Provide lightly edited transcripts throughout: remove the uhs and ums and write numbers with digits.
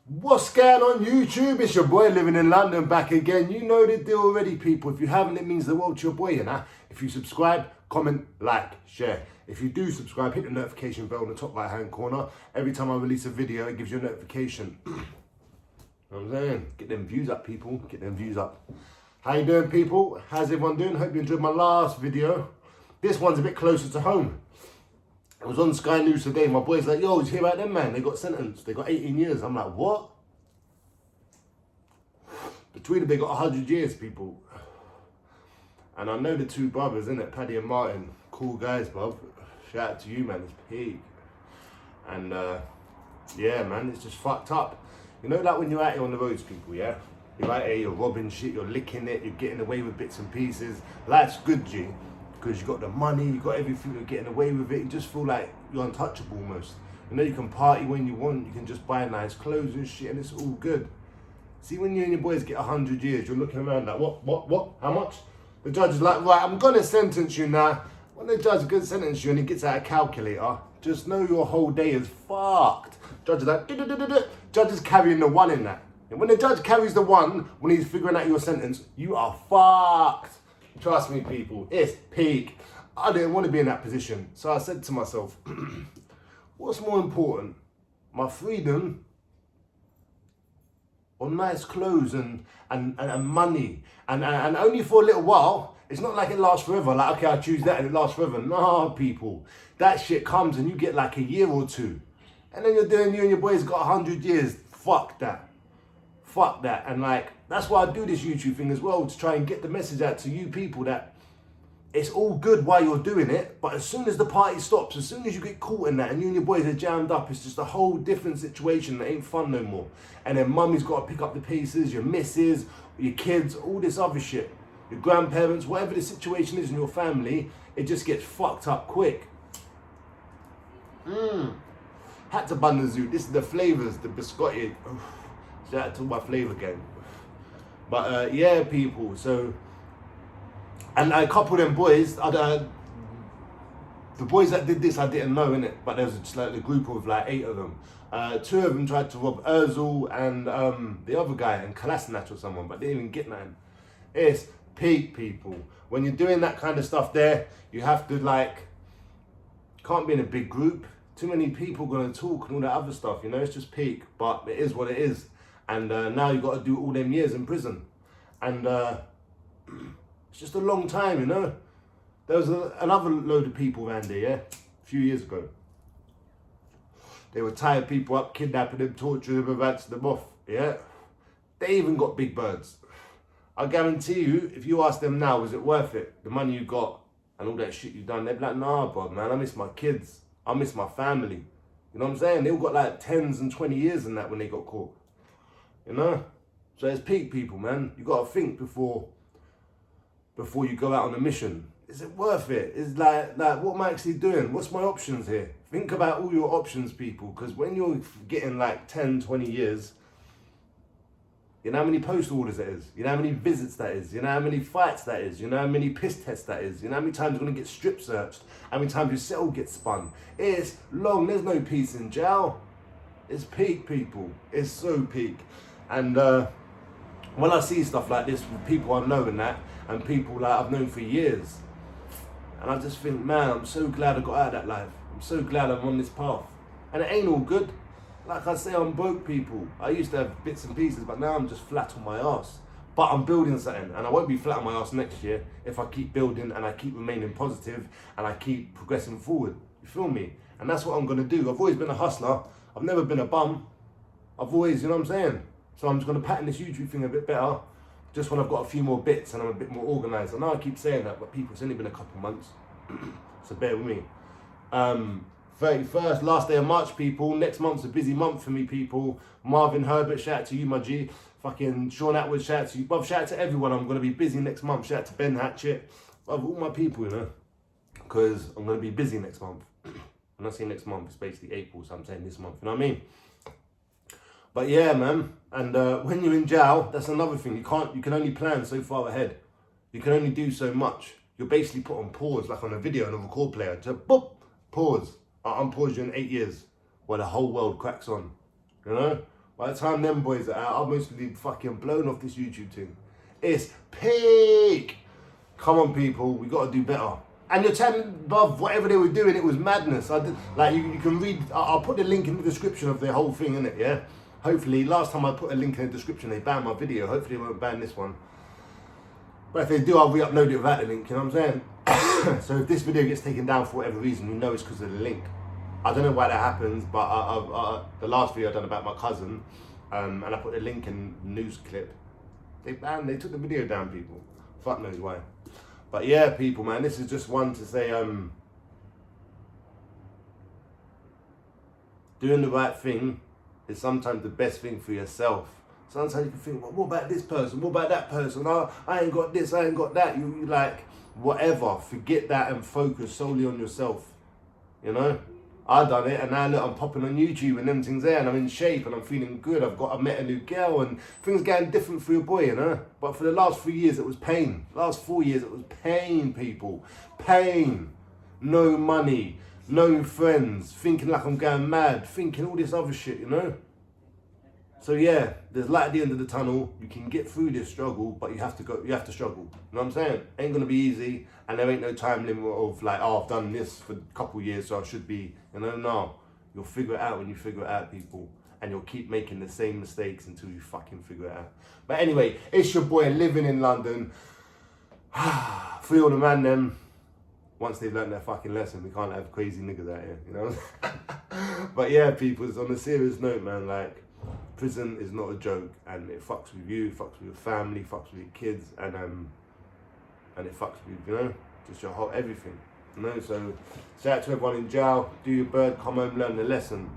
What's going on YouTube? It's your boy living in London back again. You know the deal already, people. If you haven't, it means the world to your boy, you know. If you subscribe, comment, like, share. If you do subscribe, hit the notification bell in the top right hand corner. Every time I release a video, it gives you a notification. You know what I'm saying? Get them views up, people. Get them views up. How you doing, people? How's everyone doing? Hope you enjoyed my last video. This one's a bit closer to home. I was on Sky News today. My boy's like, yo, did you hear about them, man? They got sentenced. They got 18 years. I'm like, what? Between them, they got 100 years, people. And I know the two brothers, innit? Paddy and Martin. Cool guys, bruv. Shout out to you, man. It's peak. And, yeah, man, it's just fucked up. You know, like when you're out here on the roads, people, yeah? You're out here, you're robbing shit, you're licking it, you're getting away with bits and pieces. Life's good, G. Because you got the money, you got everything, you're getting away with it. You just feel like you're untouchable almost. You know, you can party when you want, you can just buy nice clothes and shit, and it's all good. See, when you and your boys get 100 years, you're looking around like, what, how much? The judge is like, right, I'm gonna sentence you now. When the judge gonna sentence you and he gets out a calculator, just know your whole day is fucked. Judge is like, judge is carrying the one in that. And when the judge carries the one, when he's figuring out your sentence, you are fucked. Trust me, people, it's peak. I didn't want to be in that position. So I said to myself, what's more important? My freedom or nice clothes and money? And only for a little while. It's not like it lasts forever. Like, okay, I choose that and it lasts forever. Nah, people. That shit comes and you get like a year or two. And then you and your boys got 100 years. Fuck that. Fuck that. And like, that's why I do this YouTube thing as well, to try and get the message out to you people that it's all good while you're doing it, but as soon as the party stops, as soon as you get caught in that and you and your boys are jammed up, it's just a whole different situation that ain't fun no more. And then mummy's got to pick up the pieces, your missus, your kids, all this other shit. Your grandparents, whatever the situation is in your family, it just gets fucked up quick. Had to bun the zoo. This is the flavours, the biscotti. Shout out to my flavour gang. But yeah, people, so, and a couple of them boys, the boys that did this I didn't know, innit? But there was just like a group of like 8 of them. 2 of them tried to rob Ozil and the other guy, and Kalasnach or someone, but they didn't even get nothing. It's peak, people. When you're doing that kind of stuff there, you have to like, can't be in a big group. Too many people gonna talk and all that other stuff, you know, it's just peak, but it is what it is. And now you've got to do all them years in prison. And it's just a long time, you know. There was another load of people around there, yeah, a few years ago. They were tying people up, kidnapping them, torturing them, ransom them off, yeah. They even got big birds. I guarantee you, if you ask them now, was it worth it? The money you got and all that shit you done, they'd be like, nah, bro, man, I miss my kids. I miss my family. You know what I'm saying? They all got like 10s and 20 years in that when they got caught. You know? So it's peak, people, man. You got to think before you go out on a mission. Is it worth it? Is like what am I actually doing? What's my options here? Think about all your options, people, because when you're getting like 10, 20 years, you know how many post orders that is? You know how many visits that is? You know how many fights that is? You know how many piss tests that is? You know how many times you're going to get strip searched? How many times your cell gets spun? It's long. There's no peace in jail. It's peak, people. It's so peak. And when I see stuff like this with people I know and people like I've known for years, and I just think, man, I'm so glad I got out of that life. I'm so glad I'm on this path. And it ain't all good. Like I say, I'm broke, people. I used to have bits and pieces, but now I'm just flat on my ass. But I'm building something, and I won't be flat on my ass next year if I keep building and I keep remaining positive and I keep progressing forward. You feel me? And that's what I'm gonna do. I've always been a hustler. I've never been a bum. I've always, you know what I'm saying? So I'm just going to pattern this YouTube thing a bit better, just when I've got a few more bits and I'm a bit more organised. I know I keep saying that, but people, it's only been a couple months, so bear with me. 31st, last day of March, people. Next month's a busy month for me, people. Marvin Herbert, shout out to you, my G. Fucking Sean Atwood, shout out to you. Bruv, shout out to everyone. I'm going to be busy next month. Shout out to Ben Hatchett. Bruv, all my people, you know, because I'm going to be busy next month. I'm not saying next month, it's basically April, so I'm saying this month, you know what I mean? But yeah, man, and when you're in jail, that's another thing. You can only plan so far ahead. You can only do so much. You're basically put on pause, like on a video on a record player. Just boop, pause. I'll unpause you in 8 years, while the whole world cracks on. You know? By the time them boys are out, I'll mostly be fucking blown off this YouTube thing. It's peak. Come on, people, we got to do better. And you're telling, bruv, whatever they were doing, it was madness. I did, like, you can read, I'll put the link in the description of the whole thing, innit, yeah? Hopefully, last time I put a link in the description, they banned my video. Hopefully they won't ban this one. But if they do, I'll re-upload it without the link, you know what I'm saying? So if this video gets taken down for whatever reason, you know it's because of the link. I don't know why that happens, but the last video I done about my cousin, and I put the link in the news clip, they took the video down, people. Fuck knows why. But yeah, people, man, this is just one to say, doing the right thing is sometimes the best thing for yourself. Sometimes you can think, well, what about this person? What about that person? Oh, I ain't got this, I ain't got that. You like, whatever. Forget that and focus solely on yourself. You know? I done it, and now look, I'm popping on YouTube and them things there, and I'm in shape and I'm feeling good. I met a new girl and things getting different for your boy, you know. But for the last 3 years, it was pain. Last 4 years, it was pain, people. Pain. No money, no friends, thinking like I'm going mad, thinking all this other shit, you know. So yeah, there's light at the end of the tunnel. You can get through this struggle, but you have to struggle. You know what I'm saying? Ain't gonna be easy, and there ain't no time limit of like, oh, I've done this for a couple of years, so I should be, you know, no. You'll figure it out when you figure it out, people. And you'll keep making the same mistakes until you fucking figure it out. But anyway, it's your boy living in London. Free all the man them. Once they've learned their fucking lesson, we can't have crazy niggas out here, you know? But yeah, people, it's on a serious note, man, like, prison is not a joke, and it fucks with you, it fucks with your family, fucks with your kids, and it fucks with, you know, just your whole everything, you know. So shout out to everyone in jail. Do your bird, come home, learn the lesson.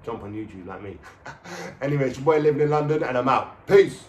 Jump on YouTube like me. Anyway, it's your boy living in London, and I'm out. Peace.